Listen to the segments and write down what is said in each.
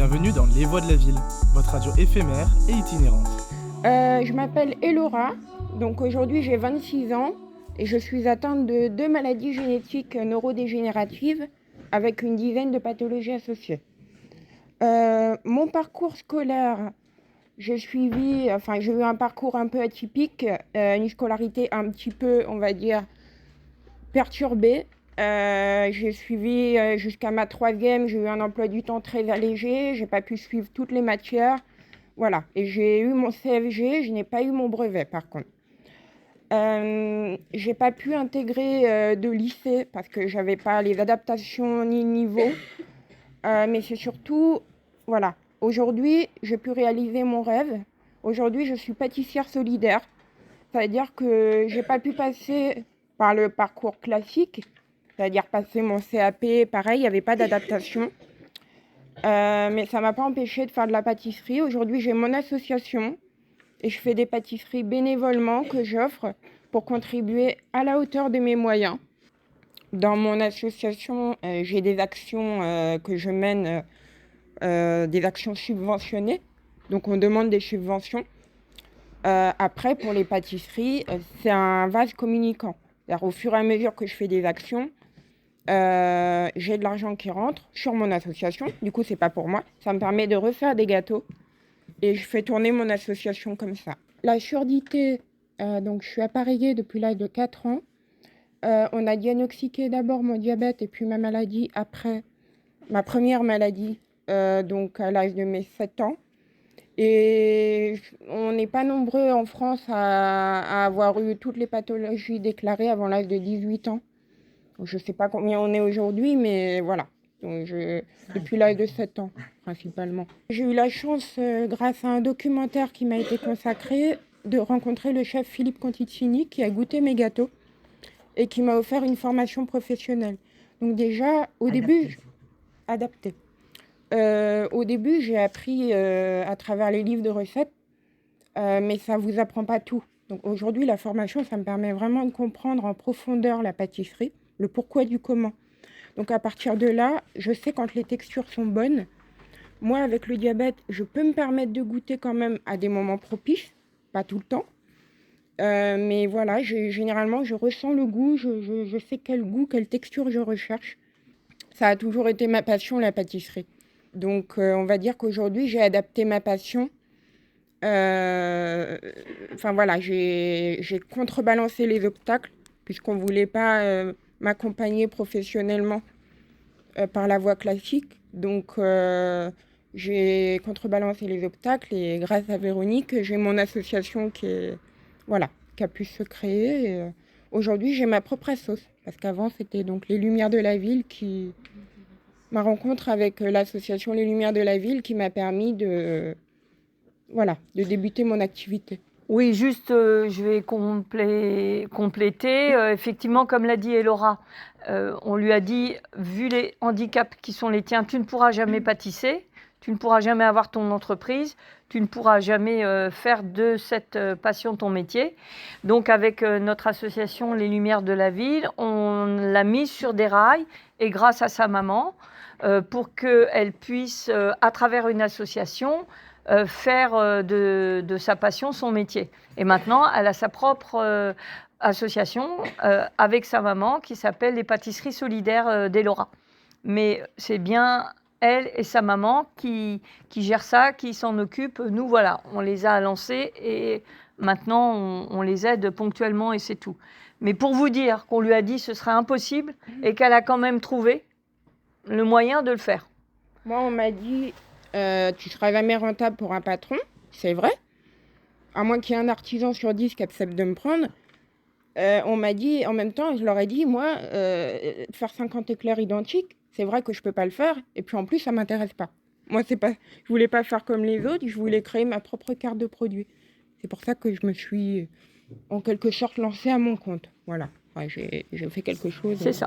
Bienvenue dans Les Voix de la Ville, votre radio éphémère et itinérante. Je m'appelle Elora, donc aujourd'hui j'ai 26 ans et je suis atteinte de 2 maladies génétiques neurodégénératives avec une dizaine de pathologies associées. Mon parcours scolaire, j'ai eu un parcours un peu atypique, une scolarité un petit peu, on va dire, perturbée. J'ai suivi jusqu'à ma 3e, j'ai eu un emploi du temps très allégé, j'ai pas pu suivre toutes les matières. Voilà, et j'ai eu mon CFG, je n'ai pas eu mon brevet par contre. J'ai pas pu intégrer de lycée parce que j'avais pas les adaptations ni le niveau. Mais c'est surtout, voilà, aujourd'hui j'ai pu réaliser mon rêve. Aujourd'hui je suis pâtissière solidaire, c'est-à-dire que j'ai pas pu passer par le parcours classique, c'est-à-dire passer mon CAP, pareil, il n'y avait pas d'adaptation. Mais ça ne m'a pas empêché de faire de la pâtisserie. Aujourd'hui, j'ai mon association et je fais des pâtisseries bénévolement que j'offre pour contribuer à la hauteur de mes moyens. Dans mon association, j'ai des actions que je mène, des actions subventionnées. Donc, on demande des subventions. Après, pour les pâtisseries, c'est un vase communicant. C'est-à-dire, au fur et à mesure que je fais des actions, j'ai de l'argent qui rentre sur mon association. Du coup, c'est pas pour moi. Ça me permet de refaire des gâteaux et je fais tourner mon association comme ça. La surdité, donc je suis appareillée depuis l'âge de 4 ans. On a diagnostiqué d'abord mon diabète et puis ma maladie après ma première maladie, donc à l'âge de mes 7 ans. Et on n'est pas nombreux en France à avoir eu toutes les pathologies déclarées avant l'âge de 18 ans. Je ne sais pas combien on est aujourd'hui, mais voilà. Donc depuis l'âge de 7 ans, principalement. J'ai eu la chance, grâce à un documentaire qui m'a été consacré, de rencontrer le chef Philippe Conticini, qui a goûté mes gâteaux et qui m'a offert une formation professionnelle. Donc déjà, adapté. Au début, j'ai appris à travers les livres de recettes, mais ça ne vous apprend pas tout. Donc aujourd'hui, la formation, ça me permet vraiment de comprendre en profondeur la pâtisserie, le pourquoi du comment. Donc à partir de là, je sais quand les textures sont bonnes. Moi, avec le diabète, je peux me permettre de goûter quand même à des moments propices, pas tout le temps. Mais voilà, généralement, je ressens le goût, je sais quel goût, quelle texture je recherche. Ça a toujours été ma passion, la pâtisserie. Donc on va dire qu'aujourd'hui, j'ai adapté ma passion. Voilà, j'ai contrebalancé les obstacles puisqu'on ne voulait pas m'accompagner professionnellement par la voie classique. Donc, j'ai contrebalancé les obstacles et grâce à Véronique, j'ai mon association qui a pu se créer. Et, aujourd'hui, j'ai ma propre assoce parce qu'avant, c'était donc les Lumières de la Ville ma rencontre avec l'association Les Lumières de la Ville qui m'a permis de débuter mon activité. Oui, juste, je vais compléter. Effectivement, comme l'a dit Elora, on lui a dit, vu les handicaps qui sont les tiens, tu ne pourras jamais pâtisser, tu ne pourras jamais avoir ton entreprise, tu ne pourras jamais faire de cette passion ton métier. Donc, avec notre association Les Lumières de la Ville, on l'a mise sur des rails et grâce à sa maman, pour qu'elle puisse, à travers une association, faire de sa passion son métier. Et maintenant, elle a sa propre association avec sa maman qui s'appelle les Pâtisseries Solidaires d'Elora. Mais c'est bien elle et sa maman qui gèrent ça, qui s'en occupent. Nous, voilà, on les a lancés et maintenant, on les aide ponctuellement et c'est tout. Mais pour vous dire qu'on lui a dit ce serait impossible et qu'elle a quand même trouvé le moyen de le faire. Moi, on m'a dit... tu ne seras jamais rentable pour un patron, c'est vrai. À moins qu'il y ait un artisan sur 10 qui accepte de me prendre. On m'a dit, en même temps, je leur ai dit, moi, faire 50 éclairs identiques, c'est vrai que je ne peux pas le faire. Et puis en plus, ça ne m'intéresse pas. Moi, je ne voulais pas faire comme les autres, je voulais créer ma propre carte de produit. C'est pour ça que je me suis, en quelque sorte, lancée à mon compte. Voilà, j'ai fait quelque chose. C'est ça.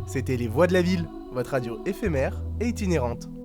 C'était Les Voix de la Ville, votre radio éphémère et itinérante.